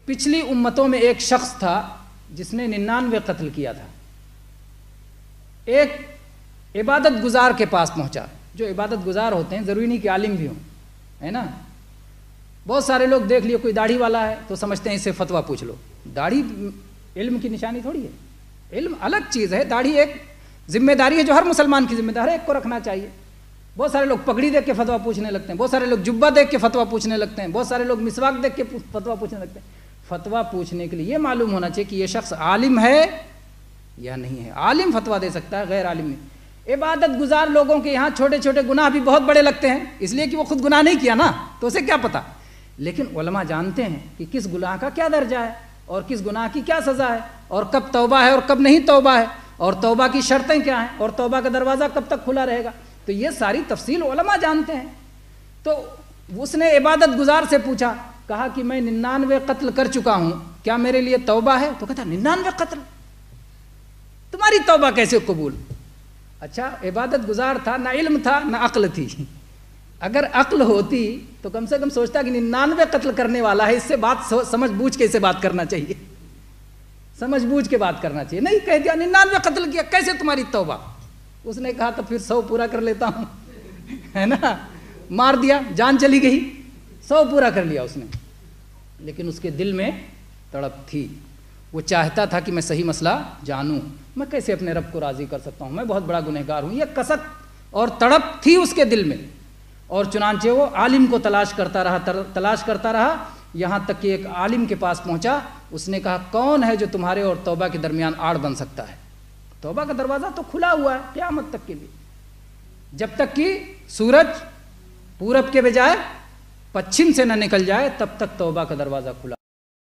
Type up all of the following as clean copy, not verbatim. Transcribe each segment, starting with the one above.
پچھلی امتوں میں ایک شخص تھا جس نے 99 قتل کیا تھا. ایک عبادت گزار کے پاس پہنچا. جو عبادت گزار ہوتے ہیں ضروری نہیں کہ عالم بھی ہوں, ہے نا. بہت سارے لوگ دیکھ لیے کوئی داڑھی والا ہے تو سمجھتے ہیں اس سے فتویٰ پوچھ لو. داڑھی علم کی نشانی تھوڑی ہے. علم الگ چیز ہے. داڑھی ایک ذمہ داری ہے جو ہر مسلمان کی ذمہ داری ہے, ایک کو رکھنا چاہیے. بہت سارے لوگ پگڑی دیکھ کے فتویٰ پوچھنے لگتے ہیں, بہت سارے لوگ جبہ دیکھ کے فتویٰ پوچھنے لگتے ہیں, بہت سارے لوگ مسواک دیکھ کے فتویٰ پوچھنے لگتے ہیں. فتویٰ پوچھنے کے لیے یہ معلوم ہونا چاہیے کہ یہ شخص عالم ہے یا نہیں ہے. عالم فتویٰ دے سکتا ہے, غیر عالم نہیں. عبادت گزار لوگوں کے یہاں چھوٹے چھوٹے گناہ بھی بہت بڑے لگتے ہیں, اس لیے کہ وہ خود گناہ نہیں کیا نا, تو اسے کیا پتا. لیکن علماء جانتے ہیں کہ کس گناہ کا کیا درجہ ہے اور کس گناہ کی کیا سزا ہے, اور کب توبہ ہے اور کب نہیں توبہ ہے, اور توبہ کی شرطیں کیا ہیں, اور توبہ کا دروازہ کب تک کھلا رہے گا. تو یہ ساری تفصیل علماء جانتے ہیں. تو اس نے عبادت گزار سے پوچھا, کہا کہ میں 99 قتل کر چکا ہوں, کیا میرے لیے توبہ ہے؟ تو کہتا 99 قتل, تمہاری توبہ کیسے قبول؟ اچھا عبادت گزار تھا, نہ علم تھا نہ عقل تھی. اگر عقل ہوتی تو کم سے کم سوچتا کہ 99 قتل کرنے والا ہے, اس سے بات سمجھ بوجھ کے اسے بات کرنا چاہیے, سمجھ بوجھ کے بات کرنا چاہیے. نہیں کہہ دیا 99 قتل کیا, کیسے تمہاری توبہ؟ اس نے کہا تو پھر 100 پورا کر لیتا ہوں, ہے نا. مار دیا, جان چلی گئی, 100 پورا کر لیا اس نے. لیکن اس کے دل میں تڑپ تھی. وہ چاہتا تھا کہ میں صحیح مسئلہ جانوں, میں کیسے اپنے رب کو راضی کر سکتا ہوں, میں بہت بڑا گنہگار ہوں. یہ کسک اور تڑپ تھی اس کے دل میں. اور چنانچہ وہ عالم کو تلاش کرتا رہا یہاں تک کہ ایک عالم کے پاس پہنچا. اس نے کہا کون ہے جو تمہارے اور توبہ کے درمیان آڑ بن سکتا ہے؟ توبہ کا دروازہ تو کھلا ہوا ہے قیامت تک کے لیے, جب تک کہ سورج پورب کے بجائے پچھم سے نہ نکل جائے تب تک توبہ کا دروازہ کھلا.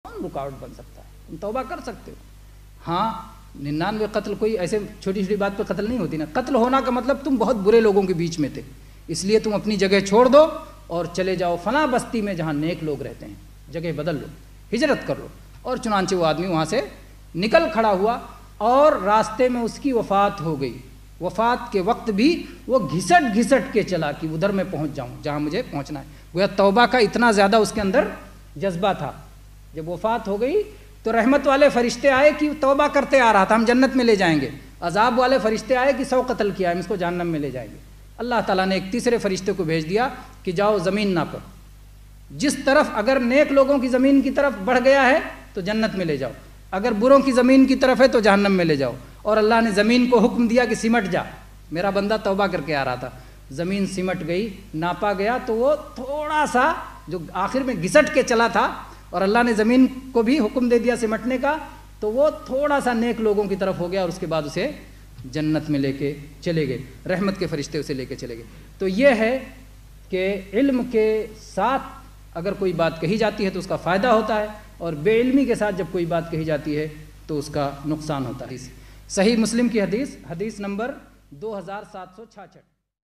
کون رکاوٹ بن سکتا ہے؟ تم توبہ کر سکتے ہو. ہاں 99 قتل کوئی ایسے چھوٹی چھوٹی بات پہ قتل نہیں ہوتی نا. قتل ہونا کا مطلب تم بہت برے لوگوں کے بیچ میں تھے, اس لیے تم اپنی جگہ چھوڑ دو اور چلے جاؤ فلاں بستی میں جہاں نیک لوگ رہتے ہیں, جگہ بدل لو, ہجرت کر لو. اور چنانچہ وہ آدمی وہاں سے نکل کھڑا ہوا اور راستے میں اس کی وفات ہو گئی. وفات کے وقت بھی وہ گھسٹ کے چلا کہ ادھر میں پہنچ جاؤں جہاں مجھے پہنچنا ہے. گویا توبہ کا اتنا زیادہ اس کے اندر جذبہ تھا. جب وفات ہو گئی تو رحمت والے فرشتے آئے کہ توبہ کرتے آ رہا تھا, ہم جنت میں لے جائیں گے. عذاب والے فرشتے آئے کہ 100 قتل کیا ہے, ہم اس کو جہنم میں لے جائیں گے. اللہ تعالیٰ نے ایک تیسرے فرشتے کو بھیج دیا کہ جاؤ زمین ناپو, جس طرف اگر نیک لوگوں کی زمین کی طرف بڑھ گیا ہے تو جنت میں لے جاؤ, اگر بروں کی زمین کی طرف ہے تو جہنم میں لے جاؤ. اور اللہ نے زمین کو حکم دیا کہ سمٹ جا, میرا بندہ توبہ کر کے آ رہا تھا. زمین سمٹ گئی, ناپا گیا تو وہ تھوڑا سا جو آخر میں گھسٹ کے چلا تھا, اور اللہ نے زمین کو بھی حکم دے دیا سمٹنے کا, تو وہ تھوڑا سا نیک لوگوں کی طرف ہو گیا, اور اس کے بعد اسے جنت میں لے کے چلے گئے. رحمت کے فرشتے اسے لے کے چلے گئے. تو یہ ہے کہ علم کے ساتھ اگر کوئی بات کہی جاتی ہے تو اس کا فائدہ ہوتا ہے, اور بے علمی کے ساتھ جب کوئی بات کہی جاتی ہے تو اس کا نقصان ہوتا ہے. صحیح مسلم کی حدیث نمبر 2766.